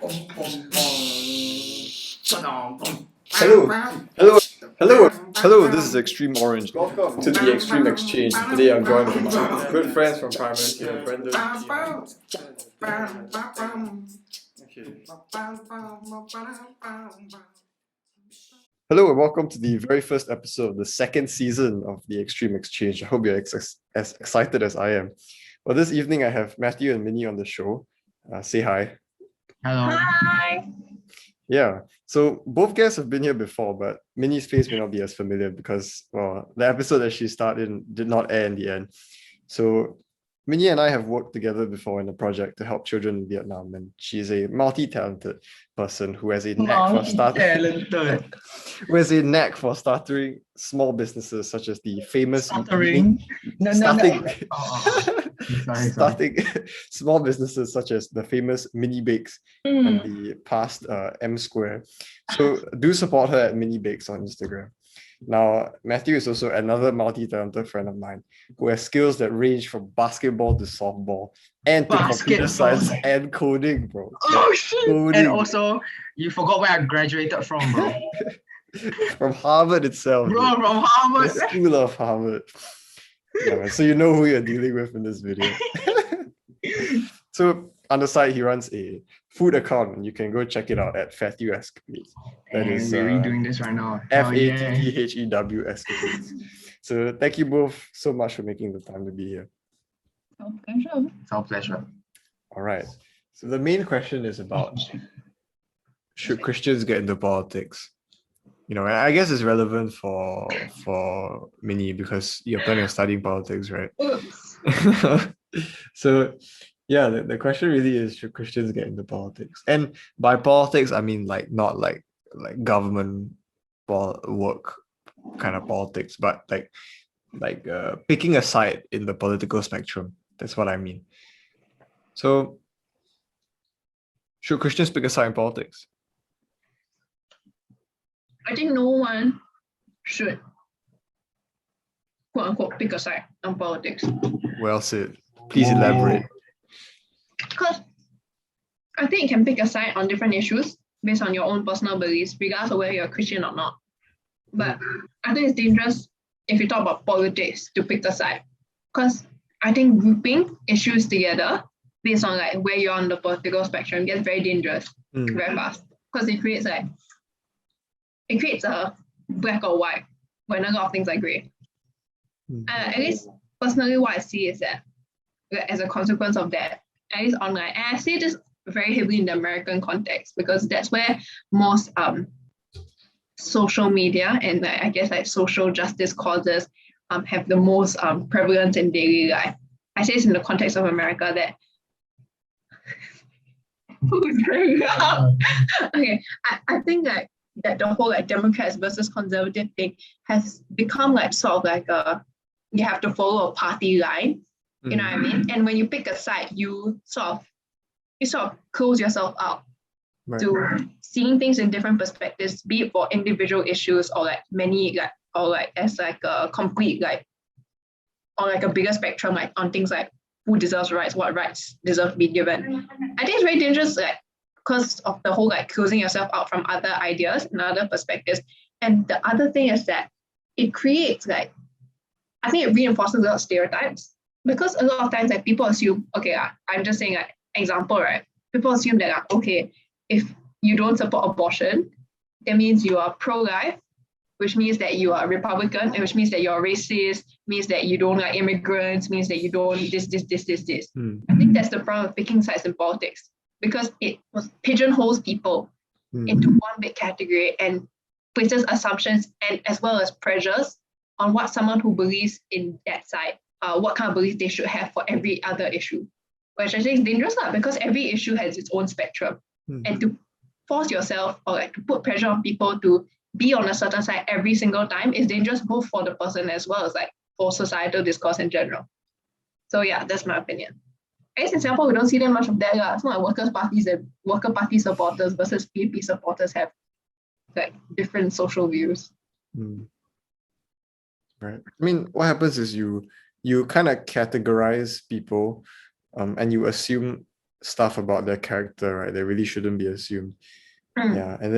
Hello, hello, hello. This is Extreme Orange. Welcome to the Extreme Exchange. Today I'm joined with my good friends from primary school, Brendan. Hello and welcome to the very first episode of the second season of the Extreme Exchange. I hope you're as excited as I am. Well, this evening I have Matthew and Minyi on the show. Say hi. Hello. Hi. Yeah, so both guests have been here before, but Minnie's face may not be as familiar because, well, the episode that she starred in did not air in the end. So Minnie and I have worked together before in a project to help children in Vietnam, and she's a multi-talented person who has a knack for Talented. who has a knack for starting small businesses such as the famous Stuttering. No. starting Sorry. starting small businesses such as the famous Mini Bakes and the past M Square. So do support her at Mini Bakes on Instagram. Now, Matthew is also another multi-talented friend of mine who has skills that range from basketball to softball and to computer science and coding, bro. Oh shit! Coding. And also, you forgot where I graduated from, bro. From Harvard itself. Bro, dude. from Harvard. The School of Harvard. Yeah, man. So you know who you're dealing with in this video. So on the side, he runs a food account, and you can go check it out at Fatthew Escapades. That is we're redoing this right now. FATTHEW Escapades. So thank you both so much for making the time to be here. It's our pleasure. All right. So the main question is about, should Christians get into politics? You know, I guess it's relevant for Minnie because you're planning on studying politics, right? So yeah, the question really is, should Christians get into politics? And by politics, I mean not like government work kind of politics, but like picking a side in the political spectrum. That's what I mean. So should Christians pick a side in politics? I think no one should, quote unquote, pick a side on politics. Well said. Please elaborate. Because I think you can pick a side on different issues based on your own personal beliefs, regardless of whether you're a Christian or not. But I think it's dangerous if you talk about politics to pick a side. Because I think grouping issues together based on like where you're on the political spectrum gets very dangerous very fast. Because it creates a black or white when a lot of things are gray. At least personally what I see is that as a consequence of that, at least online, and I see this very heavily in the American context because that's where most social media and I guess like social justice causes have the most prevalence in daily life. I say this in the context of America that okay, I think that the whole like Democrats versus conservative thing has become like sort of like you have to follow a party line. You know what I mean? And when you pick a side, you sort of close yourself out to seeing things in different perspectives, be it for individual issues or like many or like as like a complete or like a bigger spectrum like on things like who deserves rights, what rights deserve to be given. I think it's very dangerous because of the whole like closing yourself out from other ideas and other perspectives. And the other thing is that it creates I think it reinforces a lot of stereotypes. Because a lot of times people assume, okay, I'm just saying an example, right? People assume that, okay, if you don't support abortion, that means you are pro-life, which means that you are Republican, which means that you're racist, means that you don't like immigrants, means that you don't this. I think that's the problem of picking sides in politics because it pigeonholes people into one big category and places assumptions and as well as pressures on what someone who believes in that side what kind of belief they should have for every other issue, which I think is dangerous because every issue has its own spectrum. And to force yourself or like to put pressure on people to be on a certain side every single time is dangerous both for the person as well as like for societal discourse in general. So yeah, that's my opinion. I guess in Singapore, we don't see that much of that. It's not like workers' parties and worker party supporters versus PAP supporters have like different social views. Right. I mean, what happens is you kind of categorize people and you assume stuff about their character, right? They really shouldn't be assumed. Mm. Yeah, and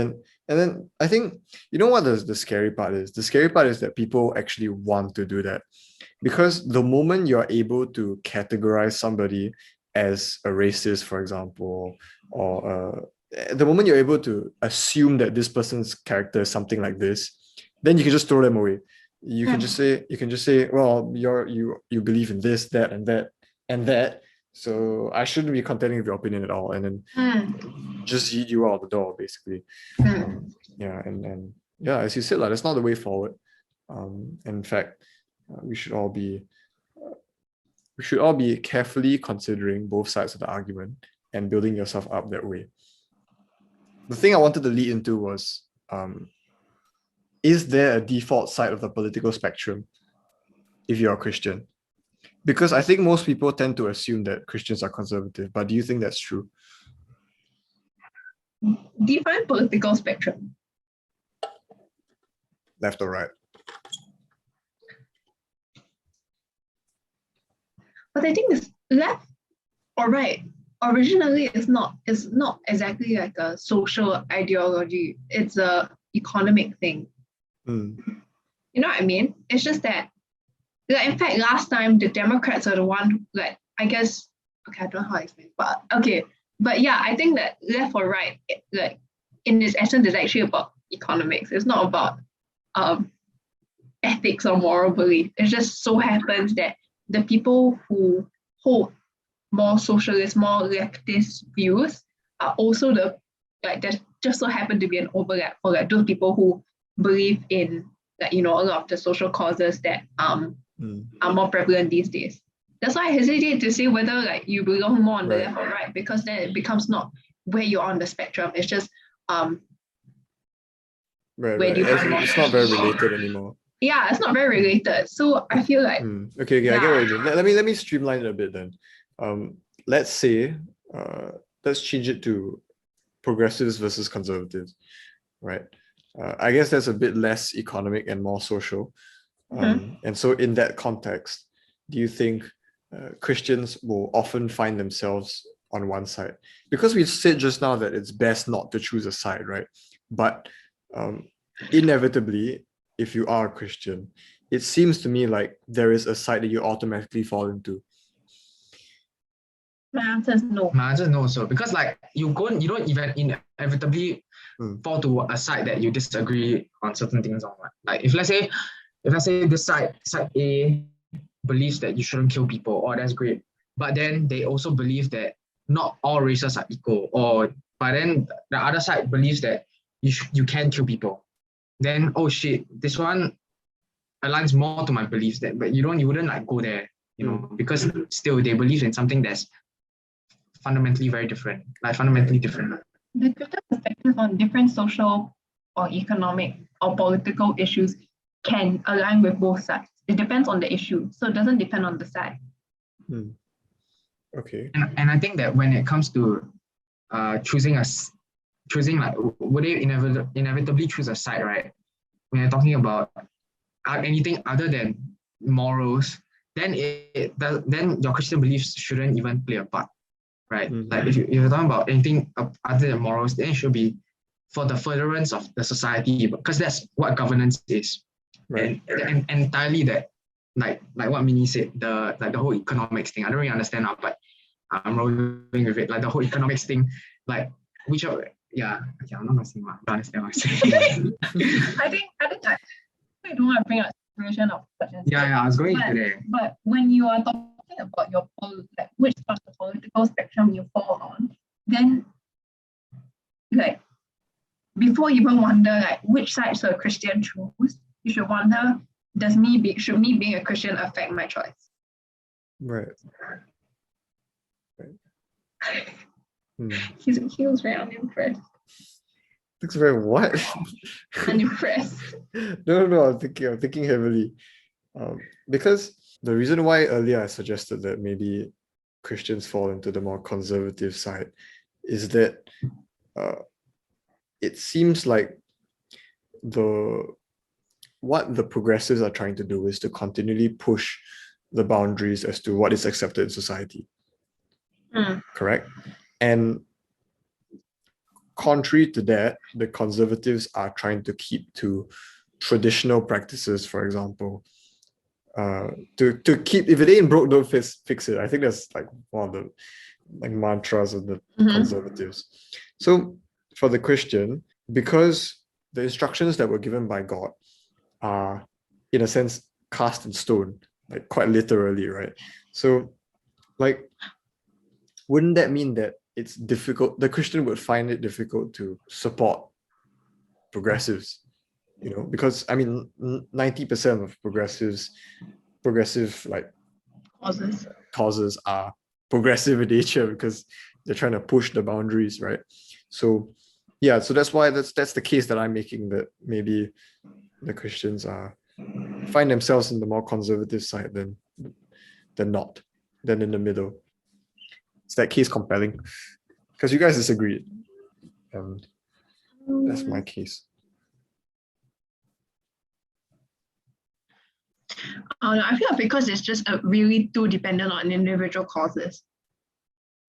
then I think, you know what the scary part is? The scary part is that people actually want to do that, because the moment you're able to categorize somebody as a racist, for example, or the moment you're able to assume that this person's character is something like this, then you can just throw them away. You can just say, well, you believe in this, that, and that, and that. So I shouldn't be contending with your opinion at all, and then just yeet you out the door, basically. Yeah, and yeah, as you said, like, that's not the way forward. In fact, we should all be carefully considering both sides of the argument and building yourself up that way. The thing I wanted to lead into was, is there a default side of the political spectrum if you're a Christian? Because I think most people tend to assume that Christians are conservative, but do you think that's true? Define political spectrum. Left or right? But I think this left or right originally is not exactly like a social ideology. It's a economic thing. Mm. You know what I mean? It's just that, like, in fact, last time the Democrats are the one, like, I guess, okay, I don't know how to explain, but okay. But yeah, I think that left or right, like, in its essence, is actually about economics. It's not about ethics or moral belief. It just so happens that the people who hold more socialist, more leftist views are also the, like, there just so happen to be an overlap for, like, those people who believe in, like, you know, a lot of the social causes that are more prevalent these days. That's why I hesitate to say whether, like, you belong more on the left or right, because then it becomes not where you're on the spectrum. It's just where do you find more? It's not very related anymore. Yeah, it's not very related. So I feel like okay, I get what you mean. Let me streamline it a bit then. Let's say let's change it to progressives versus conservatives, right? I guess that's a bit less economic and more social. And so in that context, do you think Christians will often find themselves on one side? Because we said just now that it's best not to choose a side, right? But inevitably, if you are a Christian, it seems to me like there is a side that you automatically fall into. my answer is no. My answer is no also, because, like, you don't even inevitably fall to a side that you disagree on certain things on. Like, if let's say this side A believes that you shouldn't kill people, oh, that's great. But then they also believe that not all races are equal, but then the other side believes that you can kill people. Then, oh shit, this one aligns more to my beliefs, but you wouldn't like go there, because still they believe in something that's fundamentally different. The Christian perspective on different social or economic or political issues can align with both sides. It depends on the issue, so it doesn't depend on the side. Okay. And I think that when it comes to choosing like, would they inevitably choose a side, right? When you're talking about anything other than morals, then then your Christian beliefs shouldn't even play a part, right? Like, if you're talking about anything other than morals, then it should be for the furtherance of the society, because that's what governance is. Right. And entirely that, like what Minyi said, the whole economics thing. I don't really understand now, but I'm rolling with it. Like, the whole economics thing, like, I'm not gonna say much. I understand what I'm saying. I think like, I don't want to bring up situation of questions. Yeah, I was going into there. But when you are talking about your like which part of the political spectrum you fall on, then, like, before you even wonder like which side should a Christian choose, you should wonder, should me being a Christian affect my choice? Right. He was very unimpressed. Looks very what? Unimpressed. No, I'm thinking heavily. Because the reason why earlier I suggested that maybe Christians fall into the more conservative side is that it seems like what the progressives are trying to do is to continually push the boundaries as to what is accepted in society. correct? And contrary to that, the conservatives are trying to keep to traditional practices, for example. To keep, if it ain't broke, don't fix it. I think that's like one of the like mantras of the conservatives. So for the Christian, because the instructions that were given by God are, in a sense, cast in stone, like quite literally, right? So, like, wouldn't that mean that it's difficult? The Christian would find it difficult to support progressives, because I mean, 90% of progressive like causes are progressive in nature because they're trying to push the boundaries, right? So yeah, so that's why that's the case that I'm making, that maybe the Christians find themselves in the more conservative side than in the middle. Is that case compelling? Because you guys disagreed. That's my case. I feel like because it's just really too dependent on individual causes.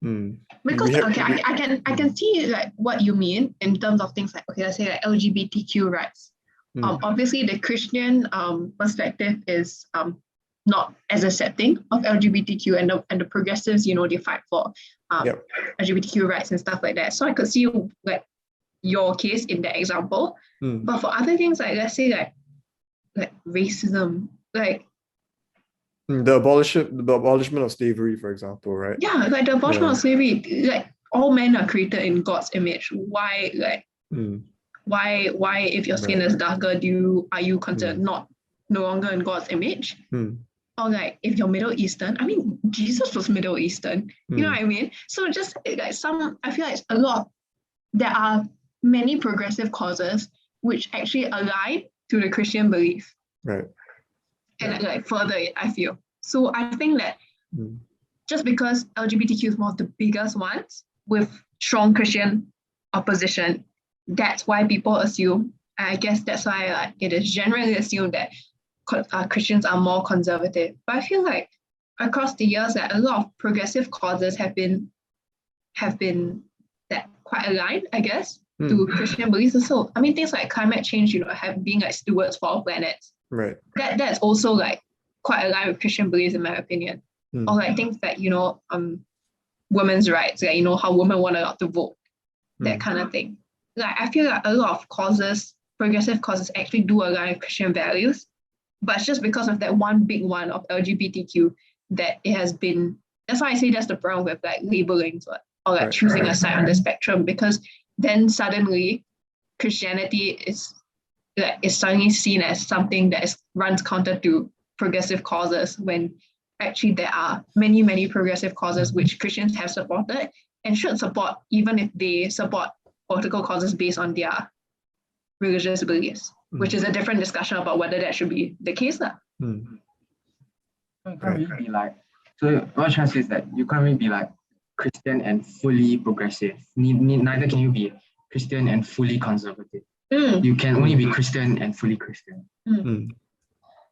Because I can see like what you mean in terms of things like, okay, let's say like LGBTQ rights. Obviously the Christian perspective is not as accepting of LGBTQ, and the progressives, they fight for LGBTQ rights and stuff like that. So I could see like your case in that example. But for other things, like let's say like racism, like the abolishment of slavery, for example, right? Yeah, like the abolishment of slavery, like all men are created in God's image. Why, why if your skin is darker, are you considered no longer in God's image? Or like if you're Middle Eastern, I mean, Jesus was Middle Eastern, you know what I mean? So just like I feel like there are many progressive causes which actually align to the Christian belief. Right. And like further it, I feel. So I think that just because LGBTQ is one of the biggest ones with strong Christian opposition, that's why people assume, I guess that's why it is generally assumed that Christians are more conservative. But I feel like across the years that a lot of progressive causes have been that quite aligned, I guess, to Christian beliefs. So I mean things like climate change, being like stewards for our planet. Right. That's also like quite aligned with Christian beliefs, in my opinion. Or like things that women's rights, like how women want to vote, that kind of thing. Like I feel like a lot of causes, progressive causes, actually do align with Christian values, but it's just because of that one big one of LGBTQ that it has been. That's why I say that's the problem with like labeling or like choosing a side on the spectrum, because then suddenly Christianity is suddenly seen as something that runs counter to progressive causes, when actually there are many, many progressive causes which Christians have supported and should support, even if they support political causes based on their religious beliefs, which is a different discussion about whether that should be the case. So it can't really be like, so what I'm trying to say is that you can't really be like Christian and fully progressive. Neither can you be Christian and fully conservative. You can only be Christian and fully Christian.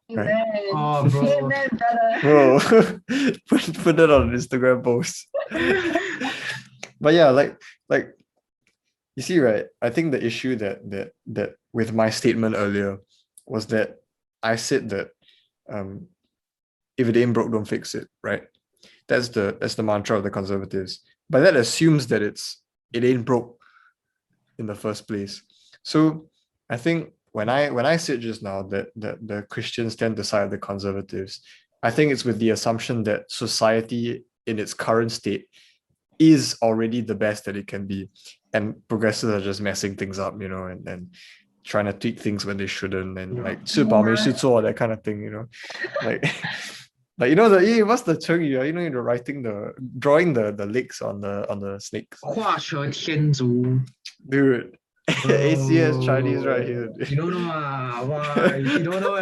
Right. Oh, bro. Amen, brother. Bro, put that on an Instagram post. But yeah, like you see, right? I think the issue that with my statement earlier was that I said that if it ain't broke, don't fix it, right? That's the mantra of the conservatives. But that assumes that it ain't broke in the first place. So I think when I said just now that the Christians tend to side with the conservatives, I think it's with the assumption that society in its current state is already the best that it can be, and progressives are just messing things up, and trying to tweak things when they shouldn't, and like 吃饱没事做 that kind of thing, like what's the 成语? You're drawing the legs on the snakes. 画蛇添足. Dude. ACS Chinese right here. You don't know wow, you don't know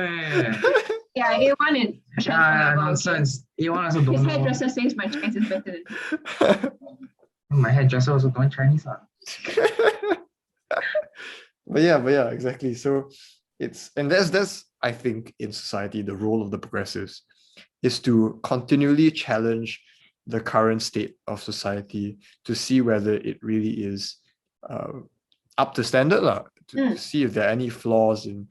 Yeah, A1 in Chinese. Nonsense. A1 also don't His know. hairdresser says my Chinese is better than My hairdresser also don't Chinese. But yeah, exactly. So that's I think in society the role of the progressives is to continually challenge the current state of society to see whether it really is up to standard, to see if there are any flaws in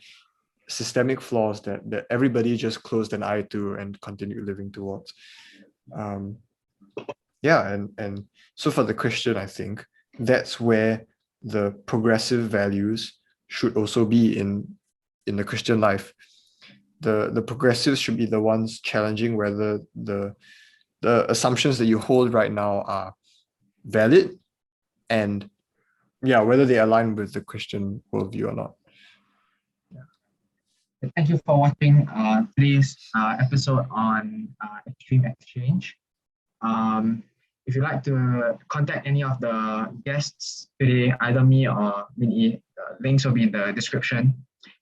systemic flaws that everybody just closed an eye to and continue living towards. And so for the Christian, I think that's where the progressive values should also be in the Christian life. The progressives should be the ones challenging whether the assumptions that you hold right now are valid, and whether they align with the Christian worldview or not. Thank you for watching today's episode on Extreme Exchange. If you'd like to contact any of the guests today, either me or Minyi, links will be in the description.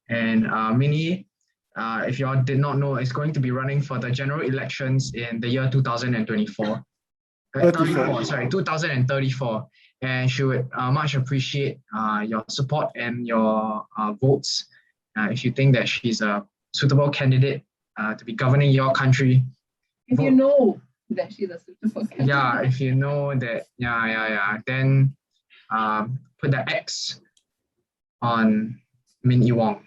And Minyi, if you all did not know, is going to be running for the general elections in the year 2024. 2034. And she would much appreciate your support and your votes if you think that she's a suitable candidate to be governing your country. If you know that she's a suitable candidate. Yeah, if you know that, then put the X on Minyi Wong.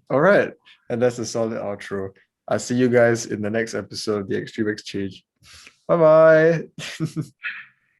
All right, and that's a solid outro. I'll see you guys in the next episode of the Extreme Exchange. Bye-bye.